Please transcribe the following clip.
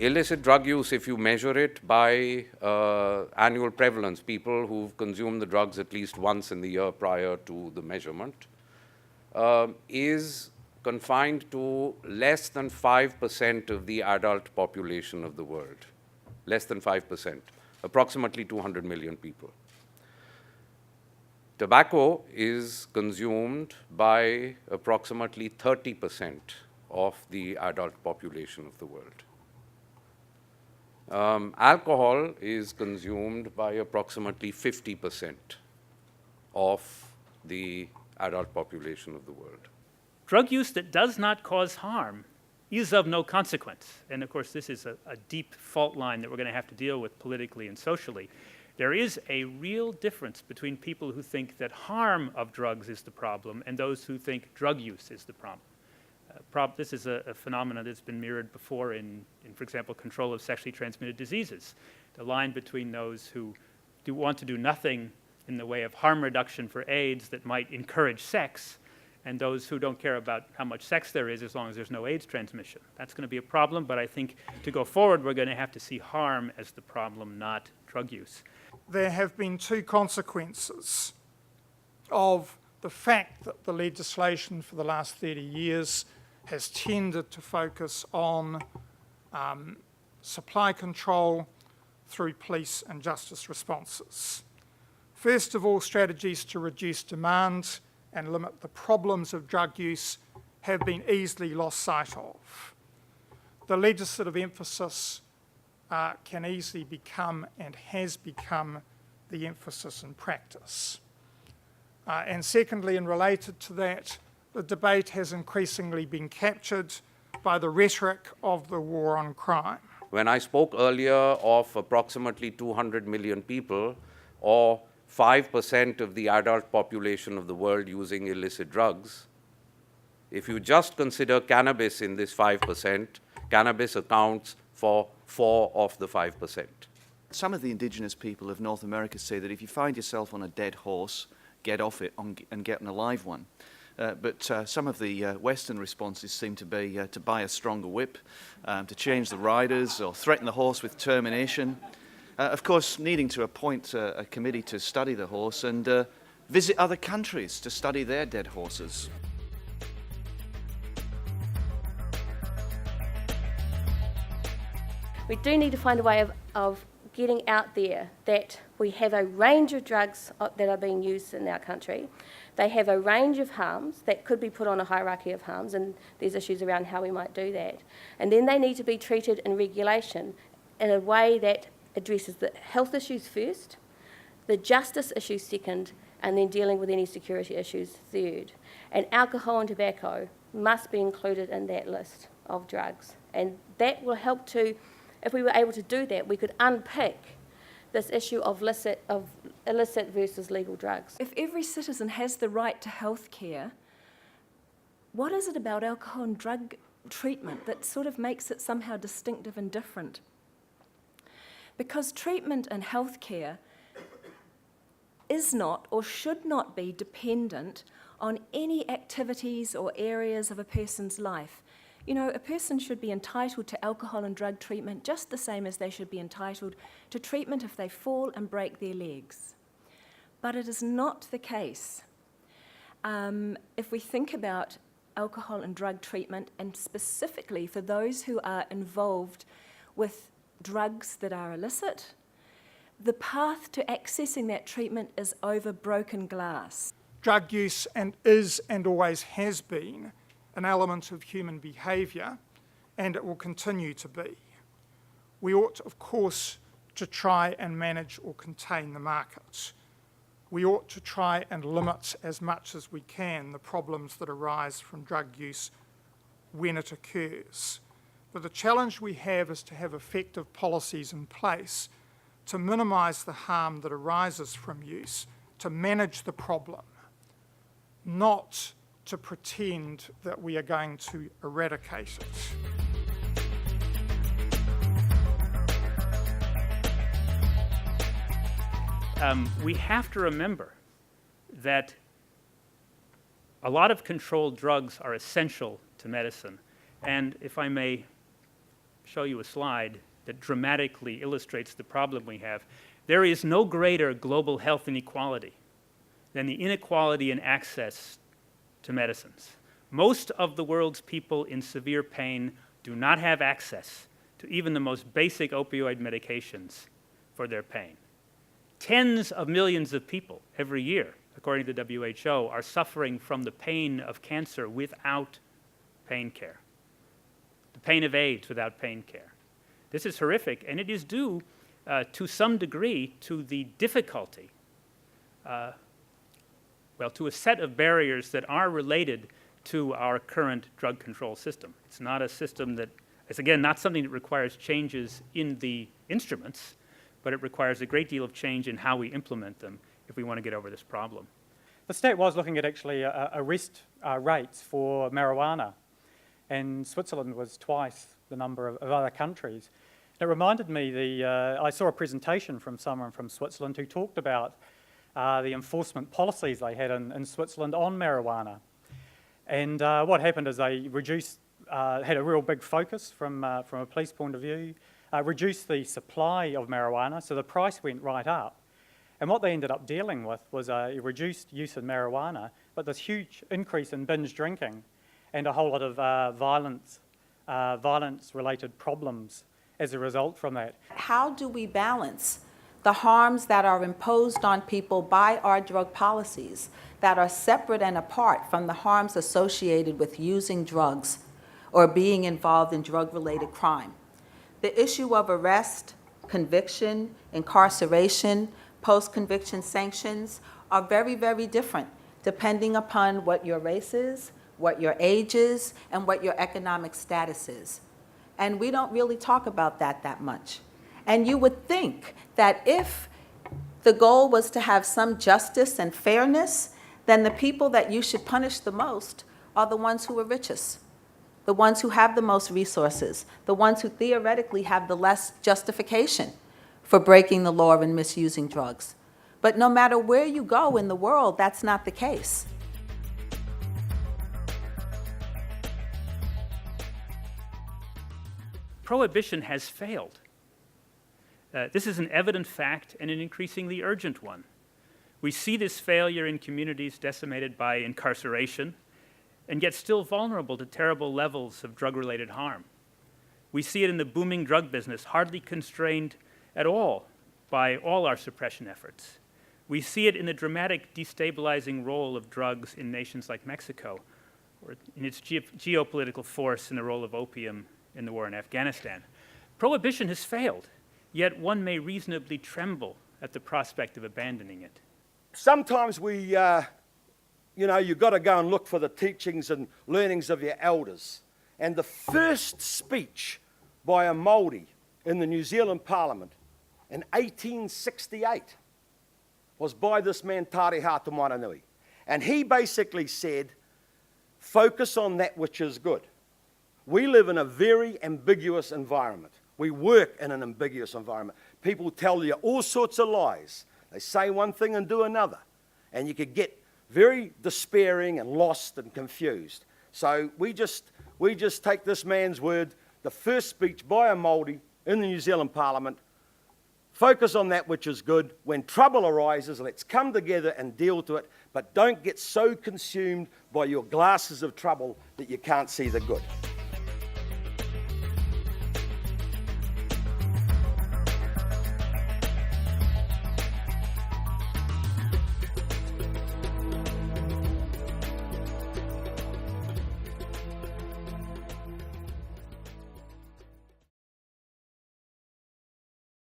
Illicit drug use, if you measure it by annual prevalence, people who've consumed the drugs at least once in the year prior to the measurement, is confined to less than 5% of the adult population of the world. Less than 5%, approximately 200 million people. Tobacco is consumed by approximately 30% of the adult population of the world. Alcohol is consumed by approximately 50% of the adult population of the world. Drug use that does not cause harm is of no consequence. And of course, this is a deep fault line that we're going to have to deal with politically and socially. There is a real difference between people who think that harm of drugs is the problem and those who think drug use is the problem. This is a phenomenon that's been mirrored before in, for example, control of sexually transmitted diseases. The line between those who want to do nothing in the way of harm reduction for AIDS that might encourage sex, and those who don't care about how much sex there is as long as there's no AIDS transmission. That's going to be a problem, but I think to go forward, we're going to have to see harm as the problem, not drug use. There have been two consequences of the fact that the legislation for the last 30 years has tended to focus on supply control through police and justice responses. First of all, strategies to reduce demand and limit the problems of drug use have been easily lost sight of. The legislative emphasis can easily become and has become the emphasis in practice. And secondly, and related to that, the debate has increasingly been captured by the rhetoric of the war on crime. When I spoke earlier of approximately 200 million people, or 5% of the adult population of the world using illicit drugs, if you just consider cannabis in this 5%, cannabis accounts for 4 of the 5%. Some of the indigenous people of North America say that if you find yourself on a dead horse, get off it and get an alive one. But some of the Western responses seem to be to buy a stronger whip, to change the riders or threaten the horse with termination. Of course, needing to appoint a committee to study the horse and visit other countries to study their dead horses. We do need to find a way of getting out there that we have a range of drugs that are being used in our country. They have a range of harms that could be put on a hierarchy of harms, and there's issues around how we might do that. And then they need to be treated in regulation in a way that addresses the health issues first, the justice issues second, and then dealing with any security issues third. And alcohol and tobacco must be included in that list of drugs. And that will help to, if we were able to do that, we could unpick this issue of illicit versus legal drugs. If every citizen has the right to health care, what is it about alcohol and drug treatment that sort of makes it somehow distinctive and different? Because treatment and health care is not or should not be dependent on any activities or areas of a person's life. You know, a person should be entitled to alcohol and drug treatment just the same as they should be entitled to treatment if they fall and break their legs. But it is not the case. If we think about alcohol and drug treatment, and specifically for those who are involved with drugs that are illicit, the path to accessing that treatment is over broken glass. Drug use is and always has been an element of human behaviour, and it will continue to be. We ought, of course, to try and manage or contain the market. We ought to try and limit as much as we can the problems that arise from drug use when it occurs. But the challenge we have is to have effective policies in place to minimise the harm that arises from use, to manage the problem, not to pretend that we are going to eradicate it. We have to remember that a lot of controlled drugs are essential to medicine. And if I may show you a slide that dramatically illustrates the problem we have. There is no greater global health inequality than the inequality in access to medicines. Most of the world's people in severe pain do not have access to even the most basic opioid medications for their pain. Tens of millions of people every year, according to the WHO, are suffering from the pain of cancer without pain care, the pain of AIDS without pain care. This is horrific, and it is due to some degree to the difficulty, to a set of barriers that are related to our current drug control system. It's not a system that, it's again not something that requires changes in the instruments, but it requires a great deal of change in how we implement them if we want to get over this problem. The stat was looking at actually arrest rates for marijuana, and Switzerland was twice the number of other countries. It reminded me, I saw a presentation from someone from Switzerland who talked about the enforcement policies they had in Switzerland on marijuana. And what happened is they reduced, had a real big focus from a police point of view, reduced the supply of marijuana, so the price went right up. And what they ended up dealing with was a reduced use of marijuana, but this huge increase in binge drinking and a whole lot of violence-related problems as a result from that. How do we balance the harms that are imposed on people by our drug policies that are separate and apart from the harms associated with using drugs or being involved in drug-related crime? The issue of arrest, conviction, incarceration, post-conviction sanctions are very, very different depending upon what your race is, what your age is, and what your economic status is. And we don't really talk about that much. And you would think that if the goal was to have some justice and fairness, then the people that you should punish the most are the ones who are richest, the ones who have the most resources, the ones who theoretically have the less justification for breaking the law and misusing drugs. But no matter where you go in the world, that's not the case. Prohibition has failed. This is an evident fact and an increasingly urgent one. We see this failure in communities decimated by incarceration and yet still vulnerable to terrible levels of drug-related harm. We see it in the booming drug business, hardly constrained at all by all our suppression efforts. We see it in the dramatic destabilizing role of drugs in nations like Mexico, or in its geopolitical force in the role of opium in the war in Afghanistan. Prohibition has failed, yet one may reasonably tremble at the prospect of abandoning it. Sometimes you've got to go and look for the teachings and learnings of your elders. And the first speech by a Māori in the New Zealand Parliament in 1868 was by this man, Tariha Tamaranui. And he basically said, focus on that which is good. We live in a very ambiguous environment. We work in an ambiguous environment. People tell you all sorts of lies. They say one thing and do another. And you could get very despairing and lost and confused. So we just take this man's word, the first speech by a Māori in the New Zealand Parliament, focus on that which is good. When trouble arises, let's come together and deal to it, but don't get so consumed by your glasses of trouble that you can't see the good.